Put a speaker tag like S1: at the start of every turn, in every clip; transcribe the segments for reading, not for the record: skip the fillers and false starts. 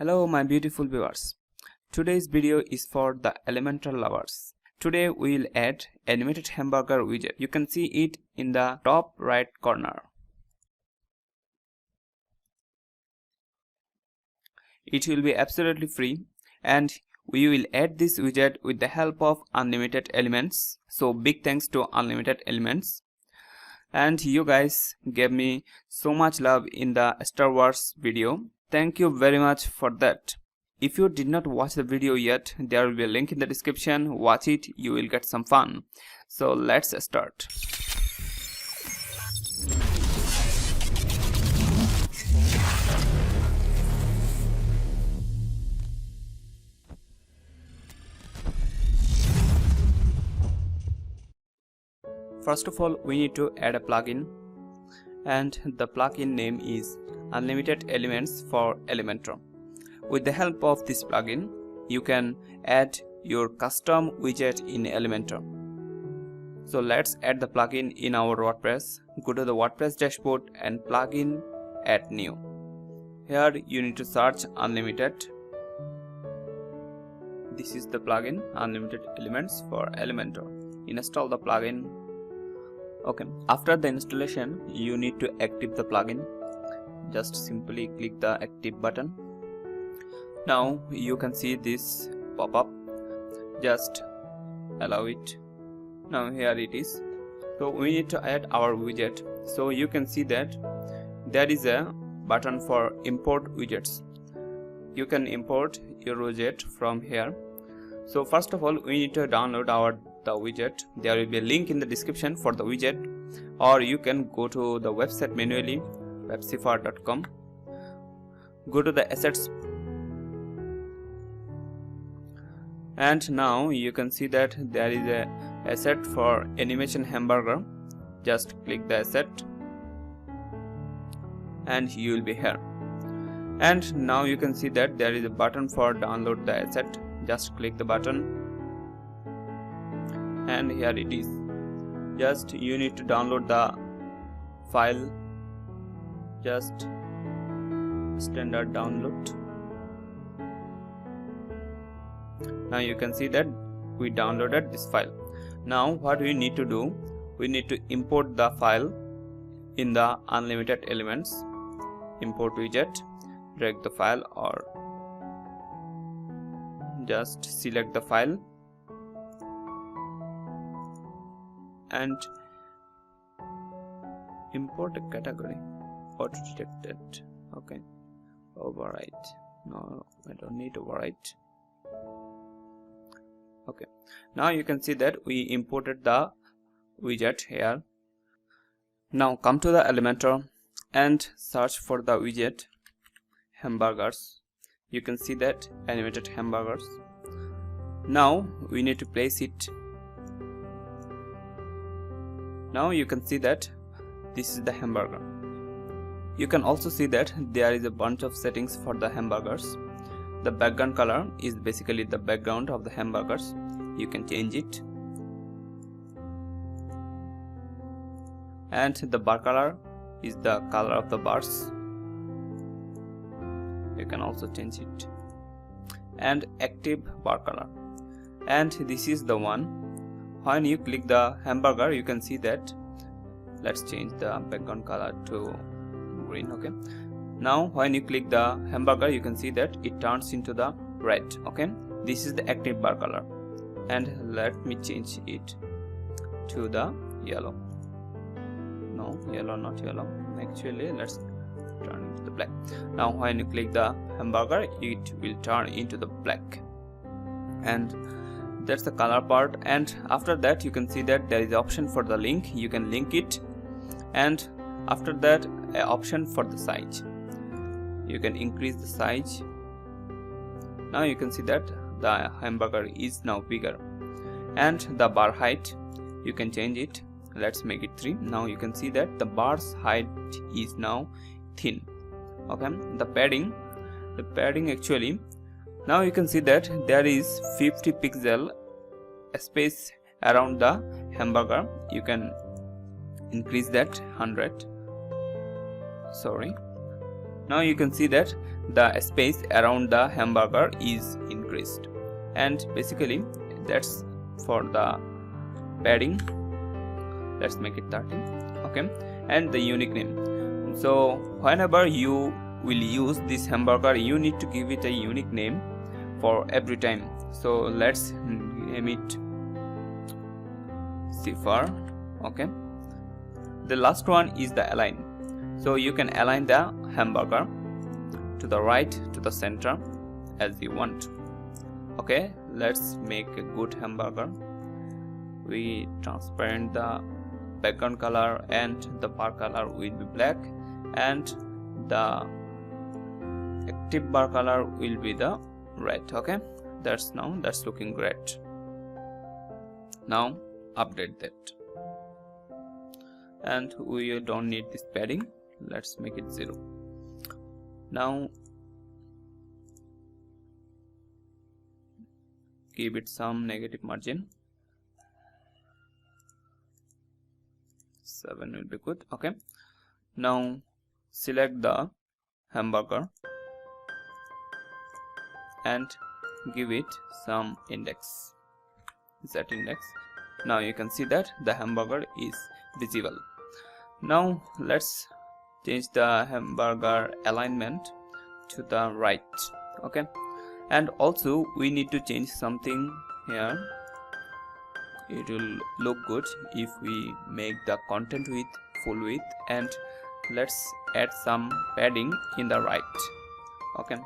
S1: Hello my beautiful viewers. Today's video is for the Elementor lovers. Today we will add animated hamburger widget. You can see it in the top right corner. It will be absolutely free and we will add this widget with the help of unlimited elements. So big thanks to unlimited elements. And you guys gave me so much love in the Star Wars video. Thank you very much for that. If you did not watch the video yet, there will be a link in the description. Watch it, you will get some fun. So let's start. First of all, we need to add a plugin, and the plugin name is Unlimited Elements for Elementor. With the help of this plugin, you can add your custom widget in Elementor. So let's add the plugin in our WordPress. Go to the WordPress dashboard and plugin, add new. Here you need to search Unlimited. This is the plugin, Unlimited Elements for Elementor. Install the plugin. Okay, after the installation, you need to active the plugin. Just simply click the active button. Now you can see this pop up. Just allow it. Now here it is. So we need to add our widget. So you can see that there is a button for import widgets. You can import your widget from here. So first of all, we need to download the widget. There will be a link in the description for the widget, or you can go to the website manually, cifar.com. Go to the assets, and now you can see that there is a asset for Animation Hamburger. Just click the asset and you will be here. And now you can see that there is a button for download the asset. Just click the button and here it is. Just you need to download the file. Just standard download. Now you can see that we downloaded this file. Now what we need to do, we need to import the file in the unlimited elements. Import widget, drag the file, or just select the file and import a category. Auto detected. Okay, overwrite. No, I don't need to overwrite. Okay, now you can see that we imported the widget here. Now come to the Elementor and search for the widget hamburgers. You can see that animated hamburgers. Now we need to place it. Now you can see that this is the hamburger. You can also see that there is a bunch of settings for the hamburgers. The background color is basically the background of the hamburgers. You can change it. And the bar color is the color of the bars. You can also change it. And active bar color. And this is the one. When you click the hamburger, you can see that. Let's change the background color to green. Okay. Now when you click the hamburger, you can see that it turns into the red. Okay, this is the active bar color, and let me change it to the yellow. No, yellow, not yellow. Actually, let's turn into the black. Now when you click the hamburger, it will turn into the black, and that's the color part. And after that, you can see that there is an option for the link. You can link it, and after that, an option for the size. You can increase the size. Now you can see that the hamburger is now bigger, and the bar height, you can change it. Let's make it 3. Now you can see that the bar's height is now thin. Okay, the padding actually, now you can see that there is 50 pixel space around the hamburger. You can increase that 100. Sorry. Now you can see that the space around the hamburger is increased. And basically that's for the padding. Let's make it 30. Okay, and the unique name. So whenever you will use this hamburger, you need to give it a unique name for every time. So let's name it Cifar. Okay, the last one is the align. So you can align the hamburger to the right, to the center, as you want. Okay, let's make a good hamburger. We transparent the background color and the bar color will be black, and the active bar color will be the red. Okay, that's looking great. Now update that, and we don't need this padding. Let's make it 0. Now give it some negative margin. 7 will be good. Okay, now select the hamburger and give it some index, Z index. Now you can see that the hamburger is visible. Now let's change the hamburger alignment to the right. Okay, and also we need to change something here. It will look good if we make the content width full width, and let's add some padding in the right. Okay,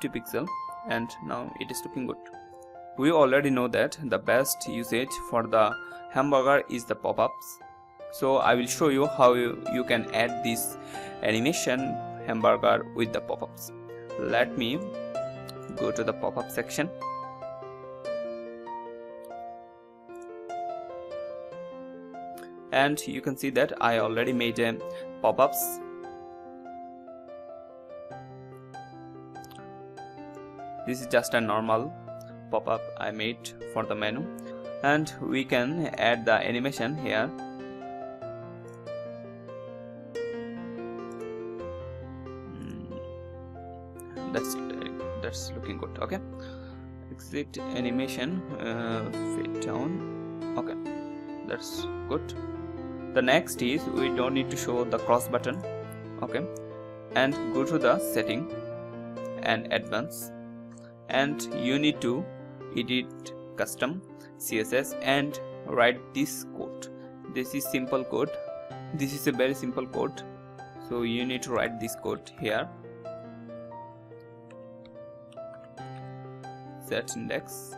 S1: 50 pixel, and now it is looking good. We already know that the best usage for the hamburger is the pop-ups. So I will show you how you can add this animation hamburger with the pop-ups. Let me go to the pop-up section. And you can see that I already made a pop-ups. This is just a normal pop-up I made for the menu, and we can add the animation here. That's looking good. Okay, exit animation, fade down. Okay, that's good. The next is we don't need to show the cross button. Okay, and go to the setting and advanced, and you need to edit custom CSS and write this code. This is simple code. This is a very simple code, so you need to write this code here. Set index,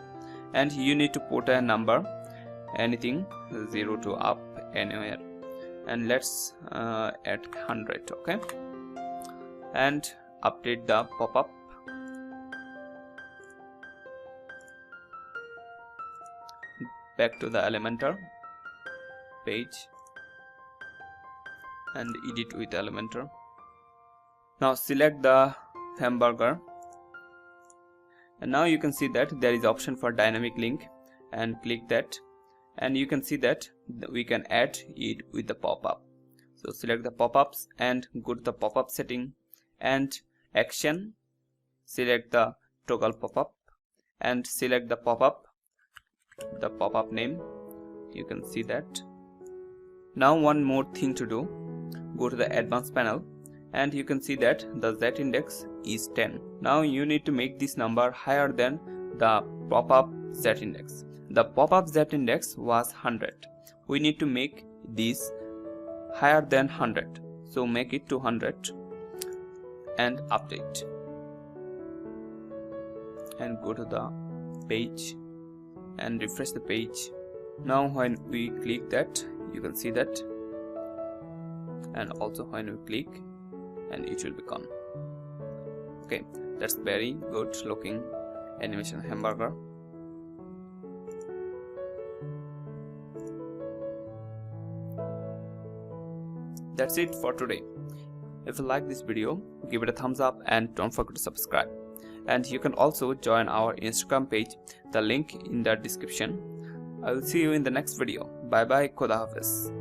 S1: and you need to put a number, anything 0 to up, anywhere, and let's add 100. Okay, and update the pop-up. Back to the Elementor page and edit with Elementor. Now select the hamburger, and now you can see that there is option for dynamic link, and click that, and you can see that we can add it with the pop-up. So select the pop-ups and go to the pop-up setting and action, select the toggle pop-up and select the pop-up name. You can see that. Now one more thing to do, go to the advanced panel, and you can see that the Z index is 10. Now you need to make this number higher than the pop-up Z index. The pop-up Z index was 100. We need to make this higher than 100. So make it 200 and update. And go to the page and refresh the page. Now when we click that, you can see that, and also when we click, and it will be gone. Okay, that's very good looking animation hamburger. That's it for today. If you like this video, give it a thumbs up and don't forget to subscribe. And you can also join our Instagram page, the link in the description. I will see you in the next video. Bye bye, Khuda Hafiz.